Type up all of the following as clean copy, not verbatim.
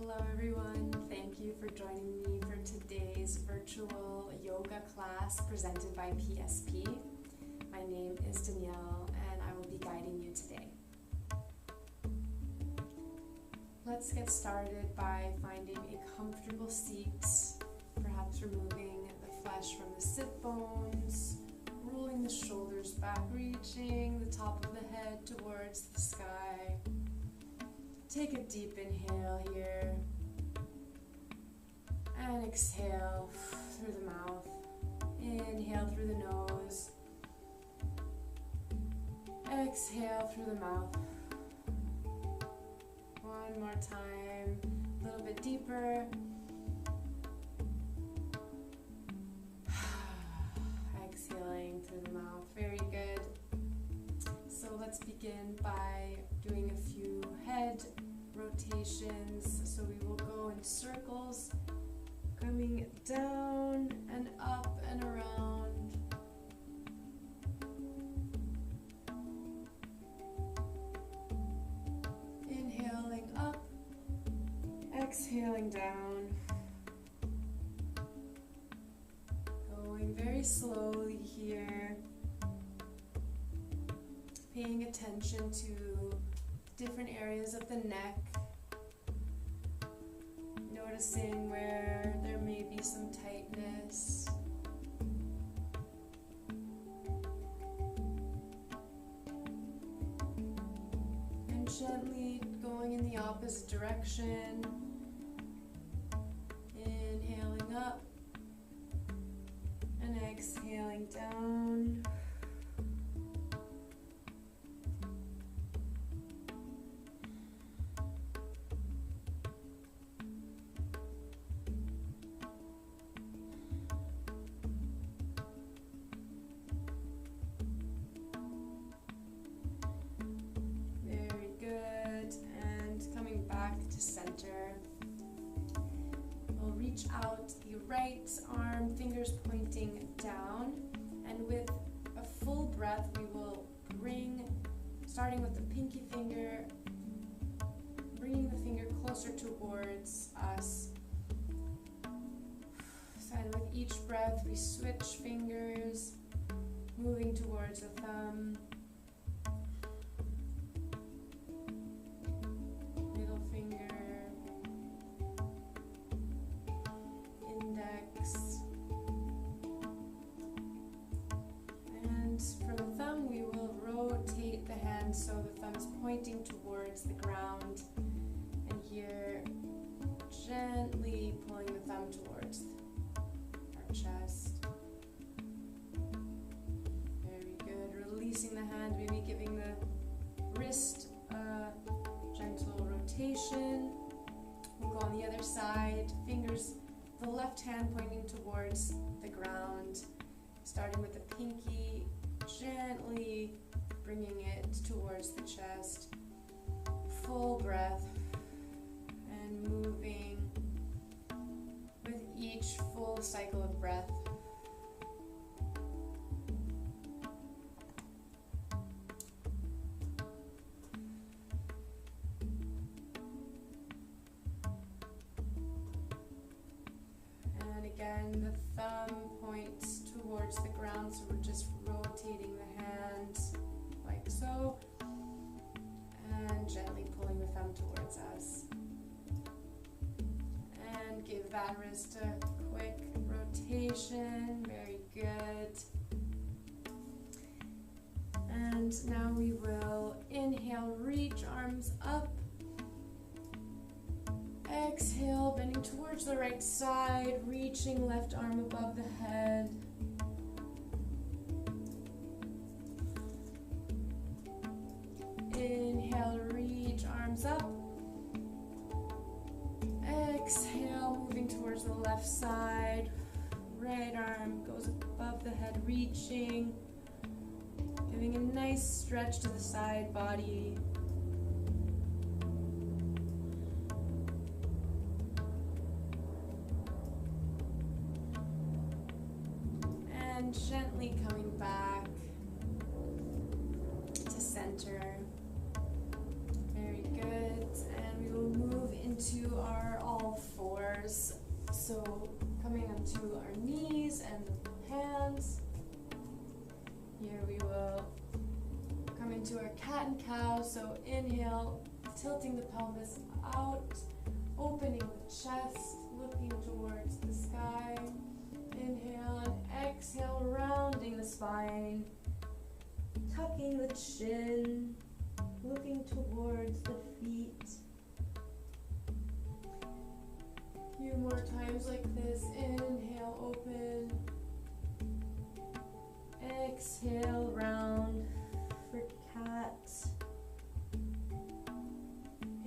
Hello everyone, thank you for joining me for today's virtual yoga class presented by PSP. My name is Danielle and I will be guiding you today. Let's get started by finding a comfortable seat, perhaps removing the flesh from the sit bones, rolling the shoulders back, reaching the top of the head towards the sky. Take a deep inhale here and exhale through the mouth. Inhale through the nose. Exhale through the mouth. One more time, a little bit deeper. Exhaling through the mouth, very good. So let's begin by doing a few head rotations. So we will go in circles, coming down and up and around. Inhaling up, exhaling down. Going very slowly here. Paying attention to different areas of the neck, noticing where there may be some tightness. And gently going in the opposite direction, inhaling up and exhaling down. Center. We'll reach out the right arm, fingers pointing down, and with a full breath we will bring, starting with the pinky finger, bringing the finger closer towards us. And with each breath we switch fingers, moving towards the thumb. So the thumb is pointing towards the ground, and here gently pulling the thumb towards our chest. Very good. Releasing the hand, maybe giving the wrist a gentle rotation. We'll go on the other side, fingers, the left hand pointing towards the ground, starting with the pinky, gently bringing it towards the chest. Full breath and moving with each full cycle of breath. And again, the thumb points towards the ground, so we're just rotating the hands like so, and gently pulling the thumb towards us. And give that wrist a quick rotation, very good. And now we will inhale, reach arms up. Exhale, bending towards the right side, reaching left arm above the head. Inhale, reach arms up. Exhale, moving towards the left side. Right arm goes above the head, reaching. Giving a nice stretch to the side body. And gently coming back to center. Very good. And we will move into our floors. So coming onto our knees and hands. Here we will come into our cat and cow. So inhale, tilting the pelvis out, opening the chest, looking towards the sky. Inhale and exhale, rounding the spine, tucking the chin, looking towards the feet. A few more times like this. Inhale, open. Exhale, round for cat.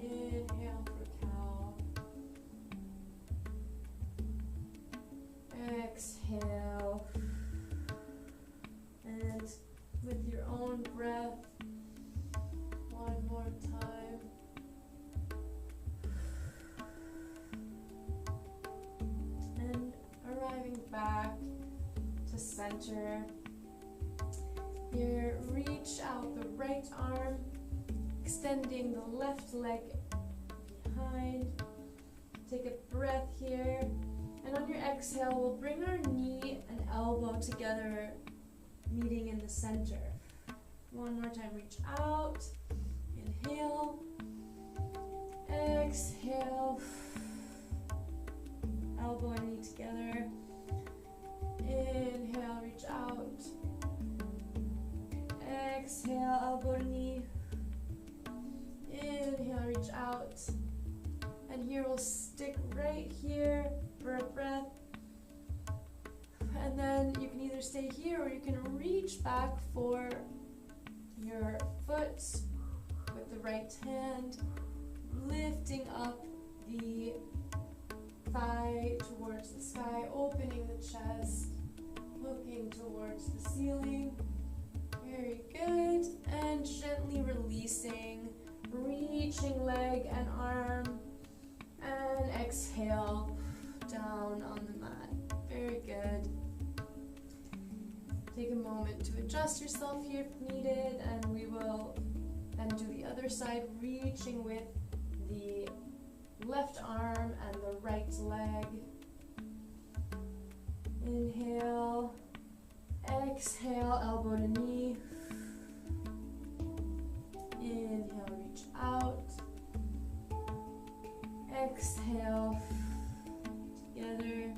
Inhale for cow. Exhale. And with your own breath, one more time. And arriving back to center. Here, reach out the right arm, extending the left leg behind. Take a breath here. And on your exhale, we'll bring our knee and elbow together, meeting in the center. One more time, reach out. Inhale. Exhale. Elbow and knee together. Inhale, reach out. Exhale, elbow to knee. Inhale, reach out. And here we'll stick right here for a breath. And then you can either stay here or you can reach back for your foot with the right hand, lifting up the thigh towards the sky, opening the chest, looking towards the ceiling. Very good. And gently releasing, reaching leg and arm, and exhale down on the mat. Very good. Take a moment to adjust yourself here if needed, and we will then do the other side, reaching with the left arm and the right leg. Inhale, exhale, elbow to knee. Inhale, reach out. Exhale, together.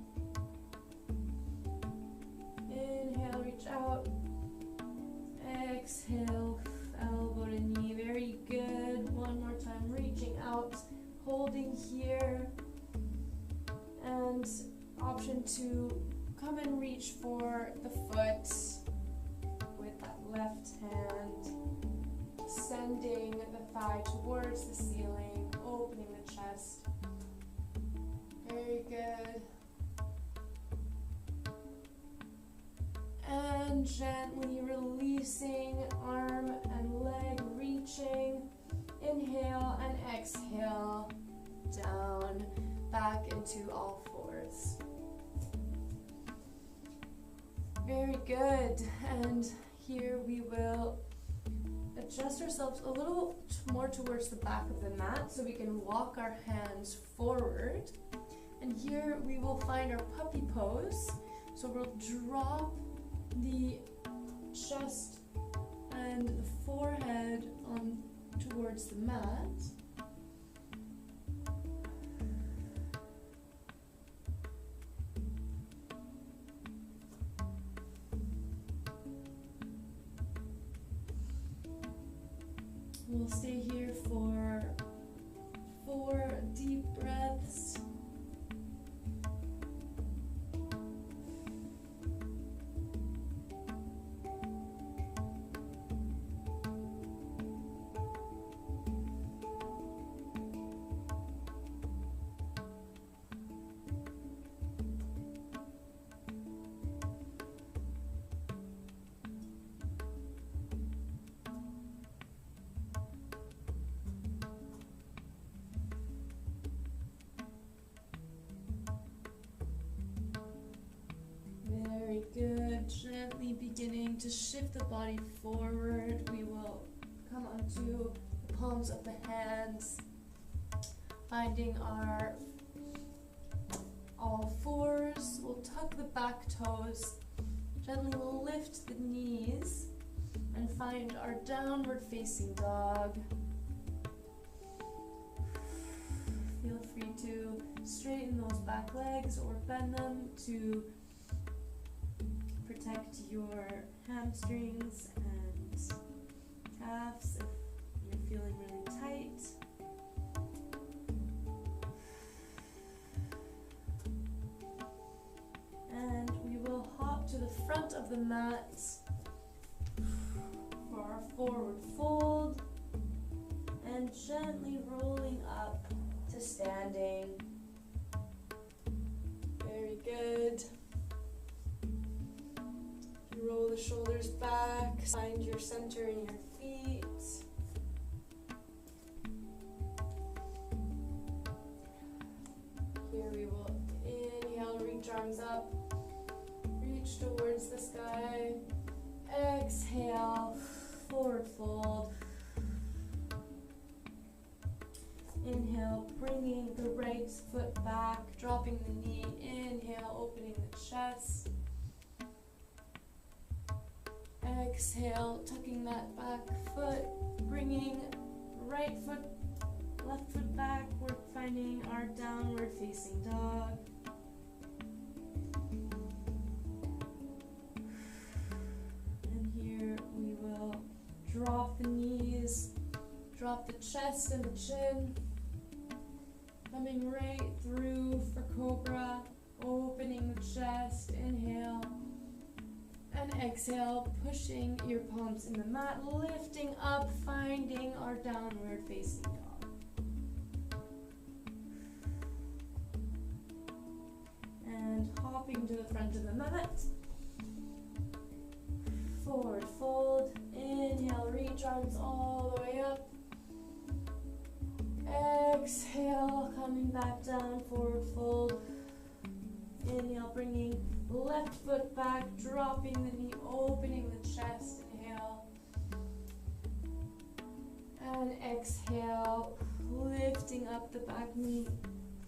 Inhale, reach out. Exhale, elbow to knee. Very good. One more time, reaching out, holding here. And option to come and reach for the foot with that left hand, sending the thigh towards the ceiling, opening the chest. Very good. And gently releasing arm and leg, reaching. Inhale and exhale, down, back into all fours. Very good. And here we will adjust ourselves a little more towards the back of the mat so we can walk our hands forward. And here we will find our puppy pose. So we'll drop the chest and the forehead on towards the mat. We'll stay here for 4 deep breaths. Good. Gently beginning to shift the body forward. We will come onto the palms of the hands, finding our all fours. We'll tuck the back toes, gently lift the knees, and find our downward facing dog. Feel free to straighten those back legs or bend them to protect your hamstrings and calves if you're feeling really tight. And we will hop to the front of the mat for our forward fold and gently rolling up to standing. Very good. You roll the shoulders back, find your center in your feet. Here we will inhale, reach arms up, reach towards the sky. Exhale, forward fold. Inhale, bringing the right foot back, dropping the knee. Inhale, opening the chest. Exhale, tucking that back foot, bringing right foot, left foot back. We're finding our downward facing dog. And here we will drop the knees, drop the chest and the chin. Coming right through for cobra, opening the chest, inhale, and exhale, pushing your palms in the mat, lifting up, finding our downward facing dog. And hopping to the front of the mat, forward fold, inhale, reach arms all the way up. Exhale, coming back down, forward fold. Inhale, bringing left foot back, dropping the knee, opening the chest. Inhale. And exhale, lifting up the back knee,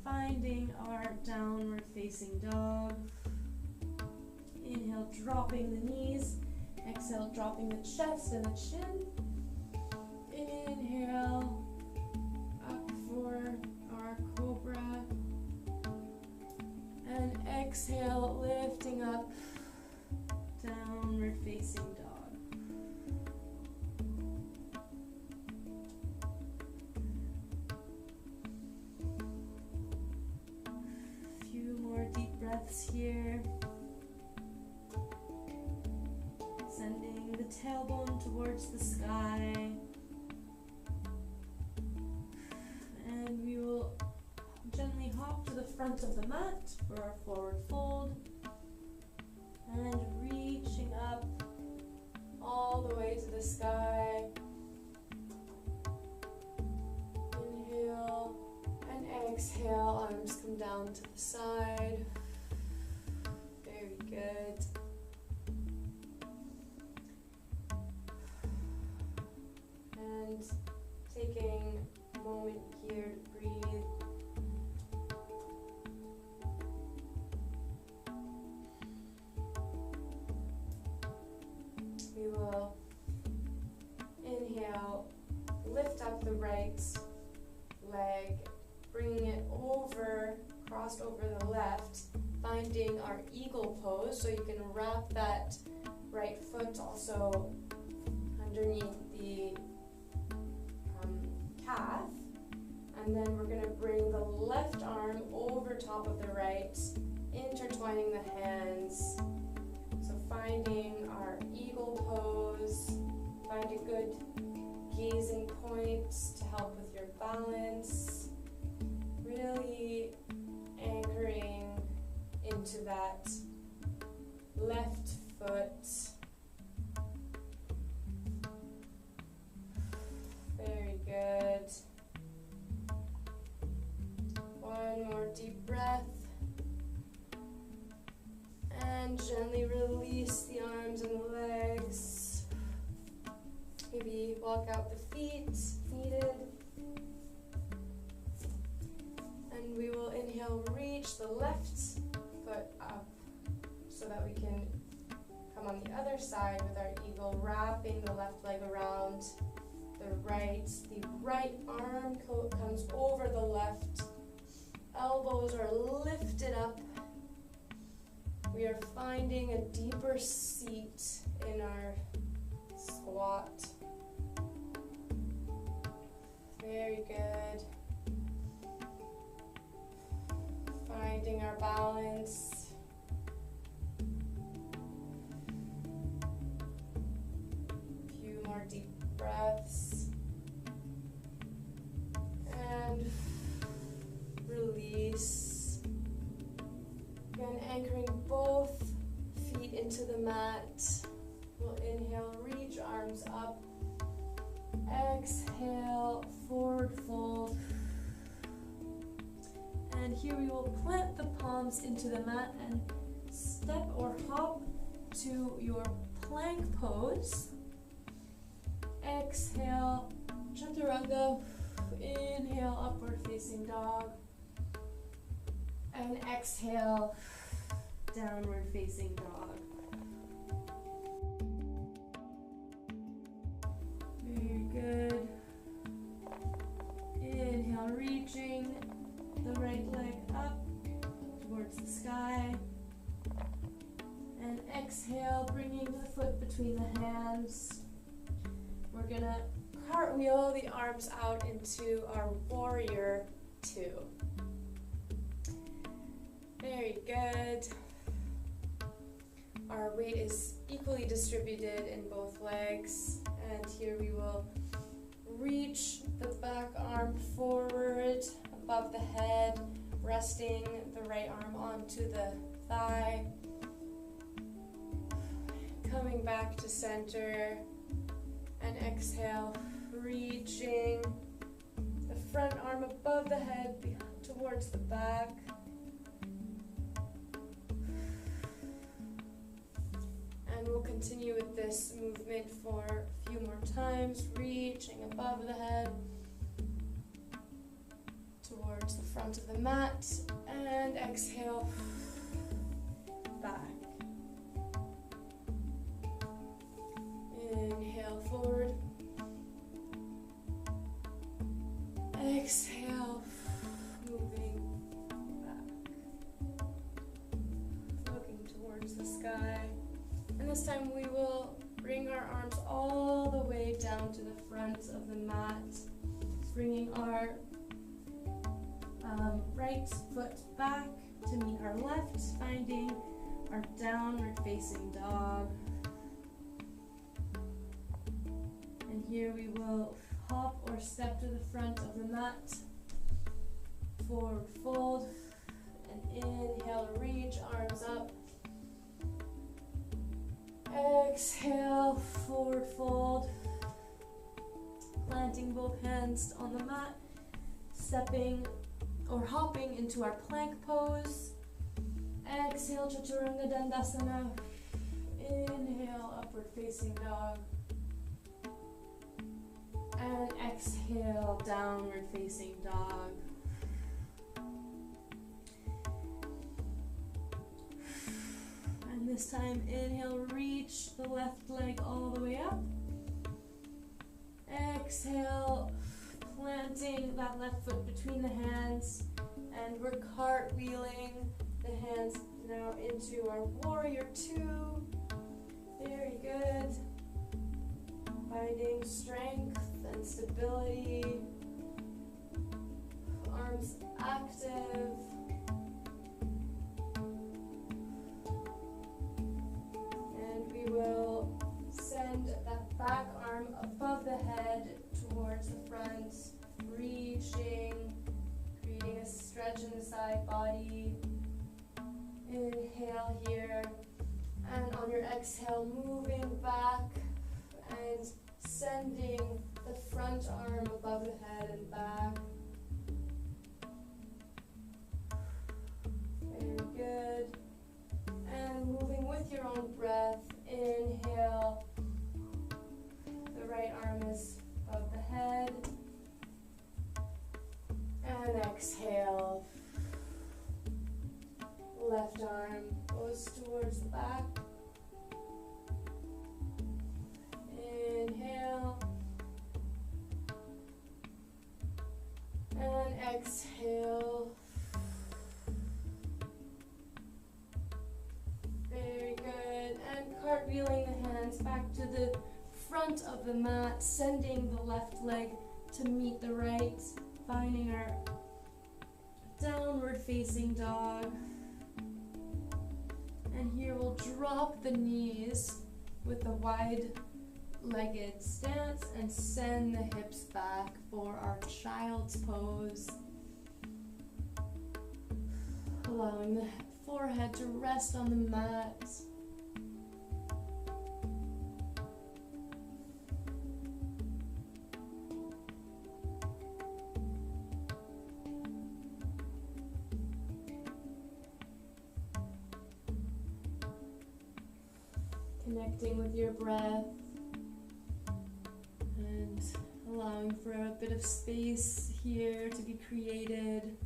finding our downward facing dog. Inhale, dropping the knees. Exhale, dropping the chest and the chin. Inhale. For our cobra, and exhale, lifting up, downward facing dog. A few more deep breaths here, sending the tailbone towards the sky. And we will gently hop to the front of the mat for our forward fold. And reaching up all the way to the sky. Inhale and exhale, arms come down to the side. Very good. And taking moment here to breathe. We will inhale, lift up the right leg, bringing it over, crossed over the left, finding our eagle pose. So you can wrap that right foot also underneath the calf, and then we're going to bring the left arm over top of the right, intertwining the hands. So finding our eagle pose, find a good gazing point to help with your balance, really anchoring into that left foot. Very good. One more deep breath. And gently release the arms and the legs. Maybe walk out the feet if needed. And we will inhale Inhale, reach the left foot up so that we can come on the other side with our eagle, wrapping the left leg around the right. The right arm comes over the left. Elbows are lifted up. We are finding a deeper seat in our squat. Very good. Finding our balance. A few more deep breaths. And release. Again, anchoring both feet into the mat. We'll inhale, reach arms up. Exhale, forward fold. And here we will plant the palms into the mat and step or hop to your plank pose. Exhale, chaturanga. Inhale, upward facing dog. And exhale, downward facing dog. Very good. Inhale, reaching the right leg up towards the sky. And exhale, bringing the foot between the hands. We're gonna cartwheel the arms out into our warrior two. Very good. Our weight is equally distributed in both legs. And here we will reach the back arm forward above the head, resting the right arm onto the thigh. Coming back to center. And exhale, reaching the front arm above the head towards the back. And we'll continue with this movement for a few more times, reaching above the head towards the front of the mat, and exhale, back. Inhale, forward. Exhale, moving back. Looking towards the sky. And this time we will bring our arms all the way down to the front of the mat, bringing our right foot back to meet our left, finding our downward facing dog. And here we will hop or step to the front of the mat, forward fold, and inhale, reach, arms up. Exhale, forward fold, planting both hands on the mat, stepping or hopping into our plank pose. Exhale, chaturanga dandasana. Inhale, upward facing dog. And exhale, downward facing dog. And this time, inhale, reach the left leg all the way up. Exhale, planting that left foot between the hands. And we're cartwheeling the hands now into our warrior two. Very good. Finding strength and stability. Arms active. And we will send that back arm above the head towards the front, reaching, creating a stretch in the side body. Inhale here, and on your exhale, moving back and sending the front arm above the head and back. Very good. And moving with your own breath, inhale, the right arm is above the head, and exhale, Left arm goes towards the back. Inhale. And exhale. Very good. And cartwheeling the hands back to the front of the mat, sending the left leg to meet the right, finding our downward facing dog. And here we'll drop the knees with a wide-legged stance and send the hips back for our child's pose. Allowing the forehead to rest on the mat. Connecting with your breath and allowing for a bit of space here to be created.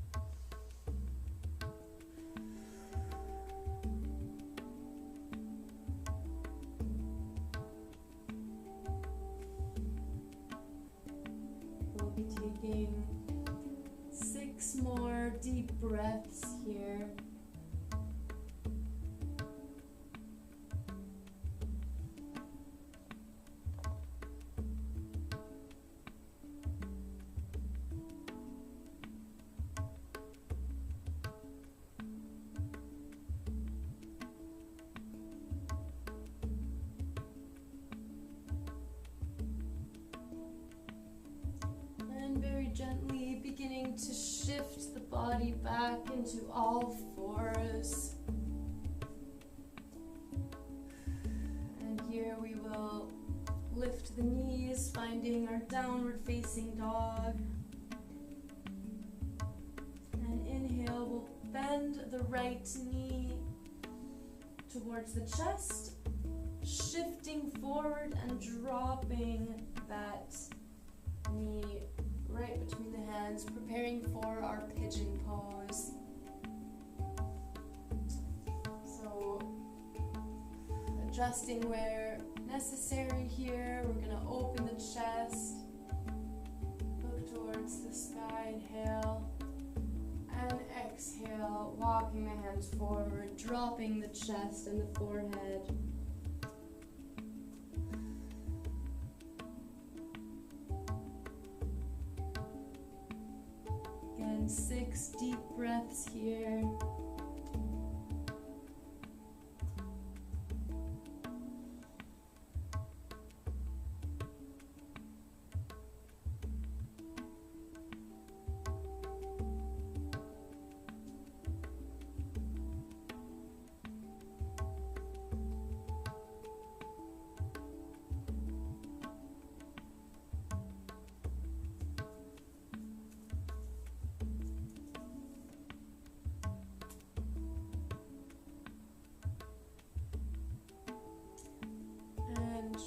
We'll be taking 6 more deep breaths here. Gently beginning to shift the body back into all fours. And here we will lift the knees, finding our downward facing dog. And inhale, we'll bend the right knee towards the chest, shifting forward and dropping that knee right between the hands, preparing for our pigeon pose. So, adjusting where necessary here. We're going to open the chest, look towards the sky, inhale, and exhale, walking the hands forward, dropping the chest and the forehead. Again, 6 deep breaths here.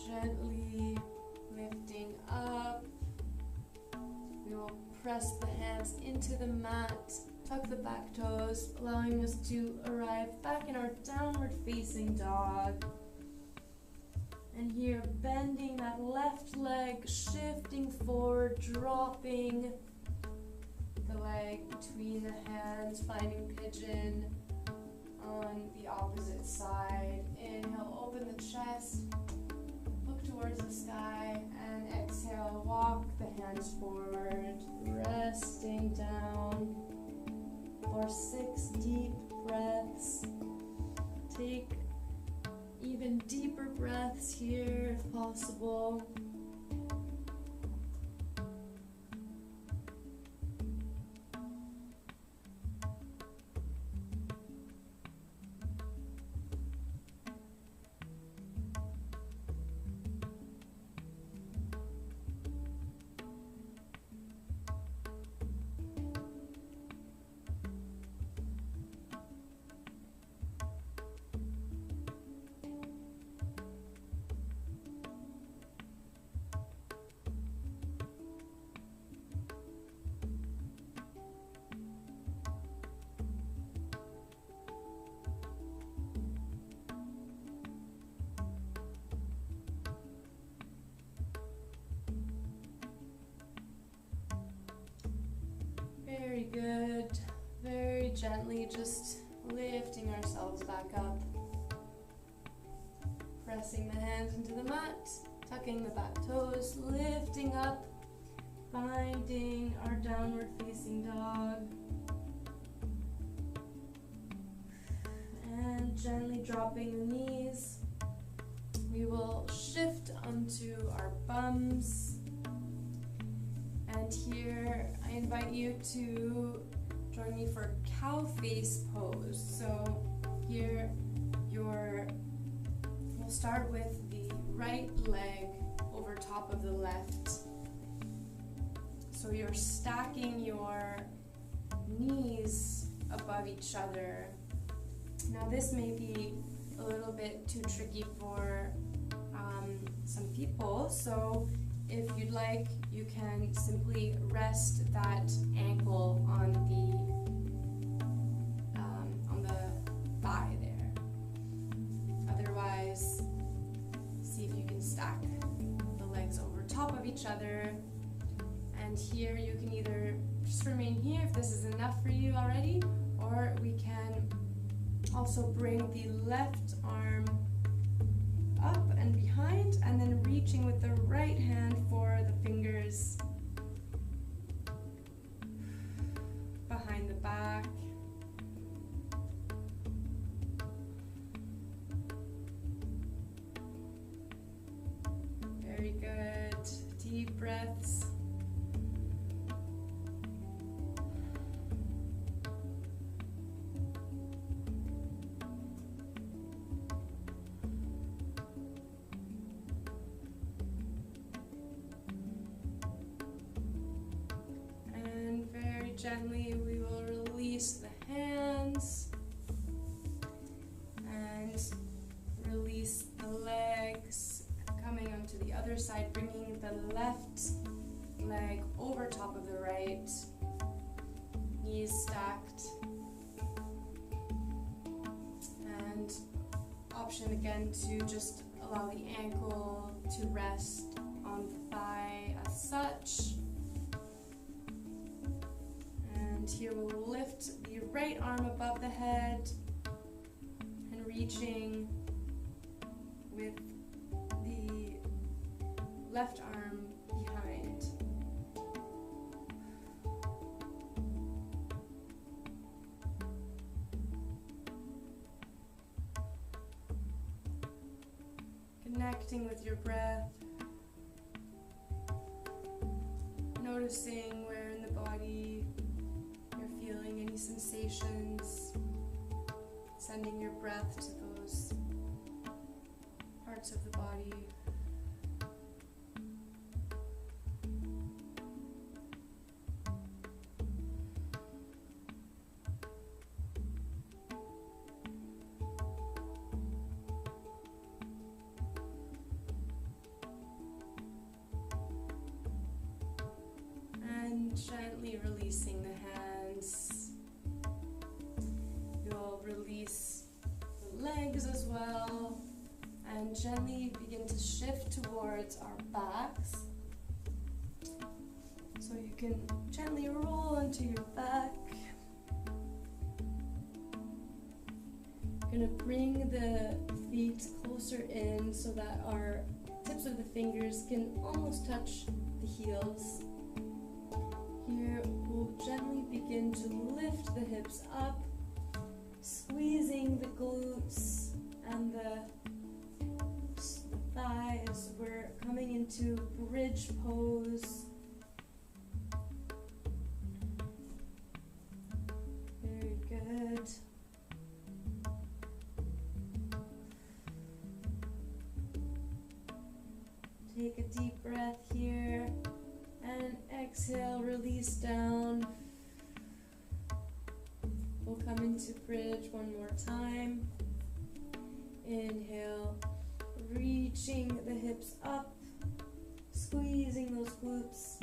Gently lifting up. We will press the hands into the mat, tuck the back toes, allowing us to arrive back in our downward facing dog. And here, bending that left leg, shifting forward, dropping the leg between the hands, finding pigeon on the opposite side. Inhale, open the chest. Towards the sky, and exhale, walk the hands forward, resting down for 6 deep breaths. Take even deeper breaths here if possible. good. Very gently, just lifting ourselves back up. Pressing the hands into the mat, tucking the back toes, lifting up, finding our downward facing dog. And gently dropping the knees. We will shift onto our bums. And here I invite you to join me for cow face pose. So here we'll start with the right leg over top of the left. So you're stacking your knees above each other. Now this may be a little bit too tricky for some people, so if you'd like, you can simply rest that ankle on the thigh there. Otherwise, see if you can stack the legs over top of each other. And here you can either just remain here if this is enough for you already, or we can also bring the left arm up and behind, and then reaching with the right hand for the fingers behind the back. Very good. Deep breaths. Gently, we will release the hands and release the legs, coming onto the other side, bringing the left leg over top of the right, knees stacked, and option again to just allow the ankle to rest on the thigh as such. And here we'll lift the right arm above the head and reaching with the left arm behind. Connecting with your breath, noticing where in the body feeling any sensations, sending your breath to those parts of the body. And gently releasing the hands. You'll release the legs as well, and gently begin to shift towards our backs. So you can gently roll onto your back. You're gonna bring the feet closer in so that our tips of the fingers can almost touch the heels. Here, we'll gently begin to lift the hips up, squeezing the glutes and the thighs. We're coming into bridge pose. Very good. Take a deep breath here. And exhale, release down. We'll come into bridge one more time. Inhale, reaching the hips up, squeezing those glutes.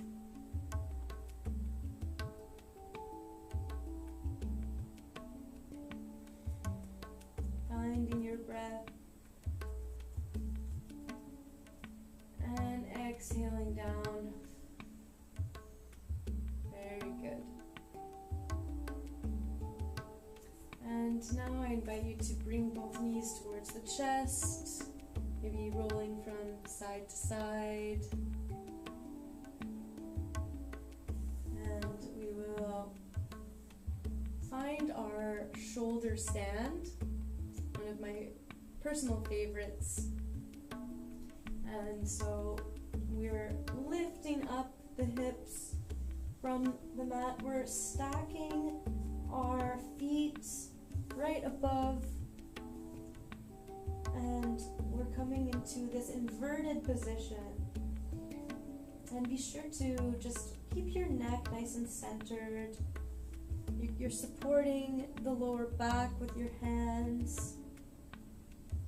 Finding your breath. And exhaling down. Very good. now I invite you to bring both knees towards the chest, maybe rolling from side to side. And we will find our shoulder stand, one of my personal favorites. And so we're lifting up the hips from the mat. We're stacking our feet right above, and we're coming into this inverted position. And be sure to just keep your neck nice and centered. You're supporting the lower back with your hands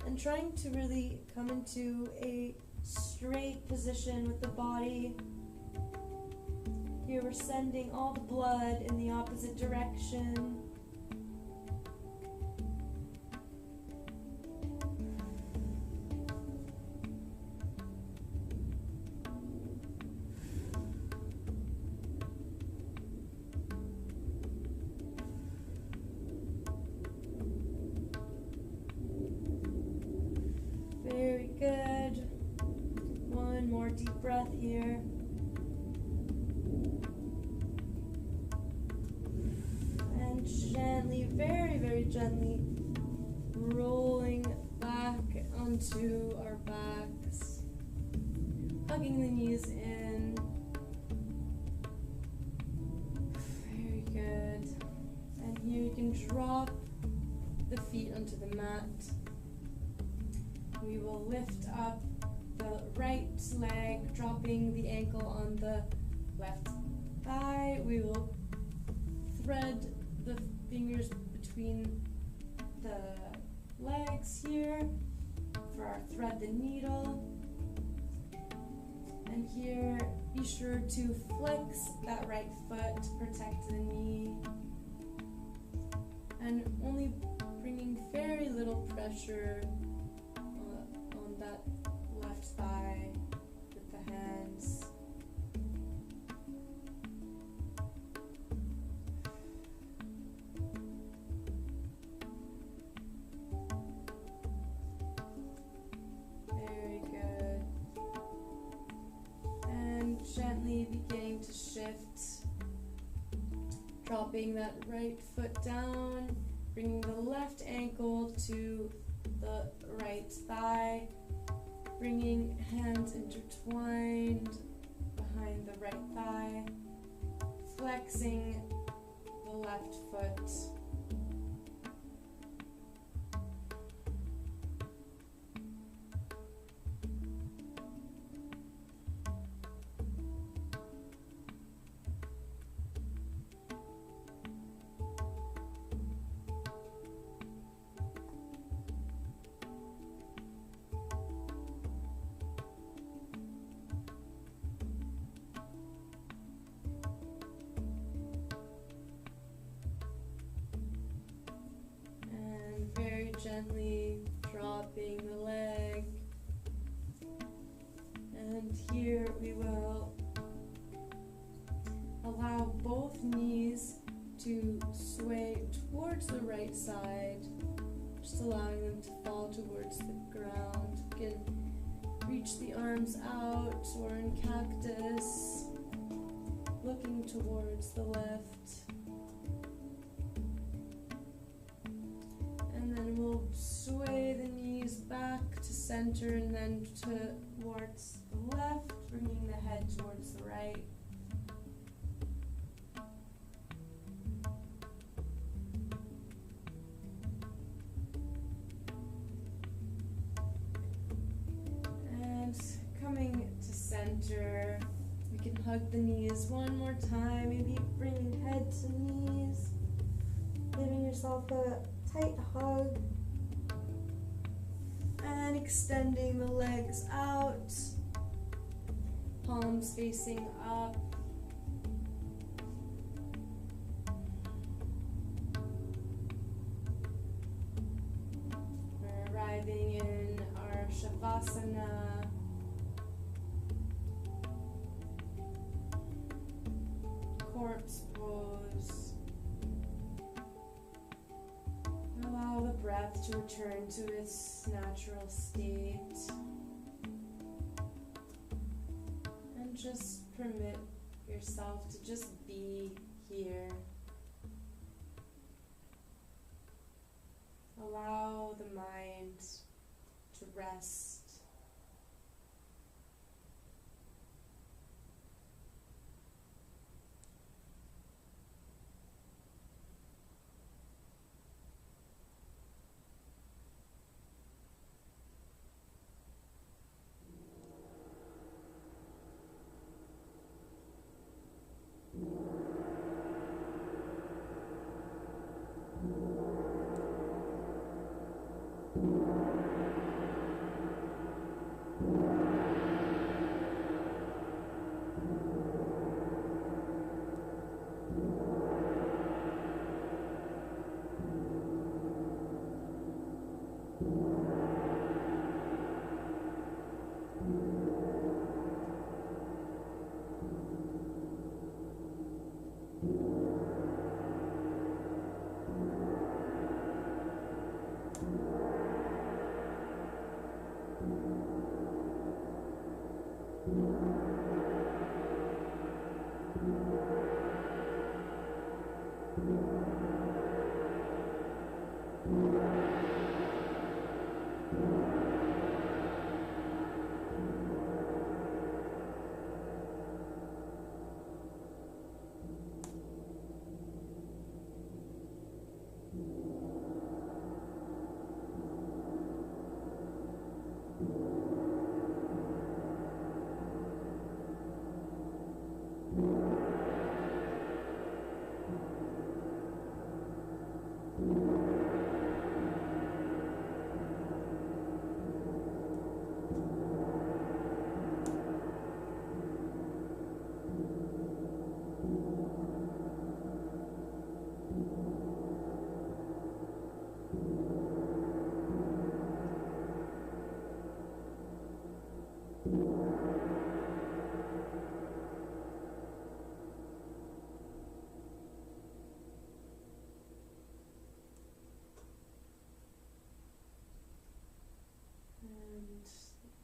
and trying to really come into a straight position with the body. Here we're sending all the blood in the opposite direction. Very good. One more deep breath here. And gently, very, very gently, rolling back onto our backs. Hugging the knees in. Very good. And here you can drop the feet onto the mat. We will lift up the right leg, dropping the ankle on the left thigh. We will thread the fingers between the legs here for our thread the needle. And here, be sure to flex that right foot to protect the knee. And only bringing very little pressure on that left thigh with the hands. Very good. And gently beginning to shift, dropping that right foot down, bringing the left ankle to the right thigh, bringing hands intertwined behind the right thigh, flexing the left foot. Gently dropping the leg, and here we will allow both knees to sway towards the right side, just allowing them to fall towards the ground. You can reach the arms out or in cactus, looking towards the left. And then we'll sway the knees back to center and then towards the left, bringing the head towards the right. And coming to center, we can hug the knees one more time, maybe bringing head to knees, giving yourself a tight hug, and extending the legs out, palms facing up. We're arriving in our Shavasana. Corpse pose. breath to return to its natural state. And just permit yourself to just be here. Allow the mind to rest.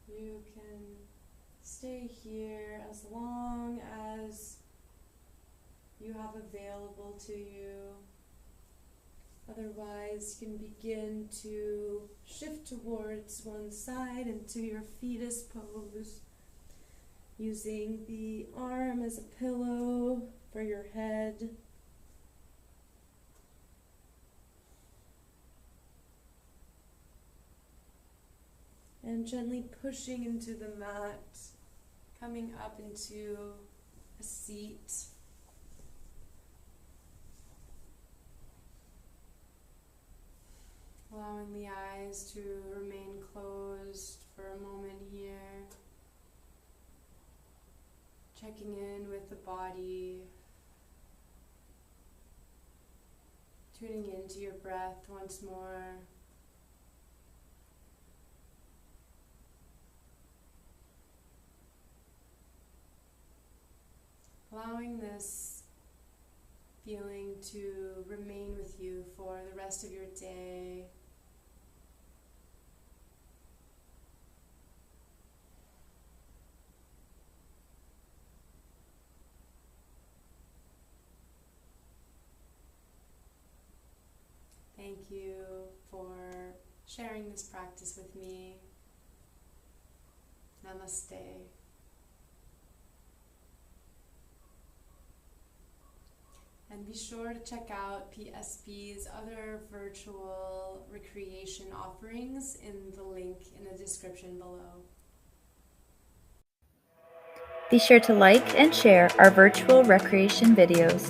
You can stay here as long as you have available to you. Otherwise, you can begin to shift towards one side into your fetus pose, using the arm as a pillow for your head. And gently pushing into the mat, coming up into a seat. Allowing the eyes to remain closed for a moment here. Checking in with the body. Tuning into your breath once more. Allowing this feeling to remain with you for the rest of your day. Thank you for sharing this practice with me. Namaste. And be sure to check out PSP's other virtual recreation offerings in the link in the description below. Be sure to like and share our virtual recreation videos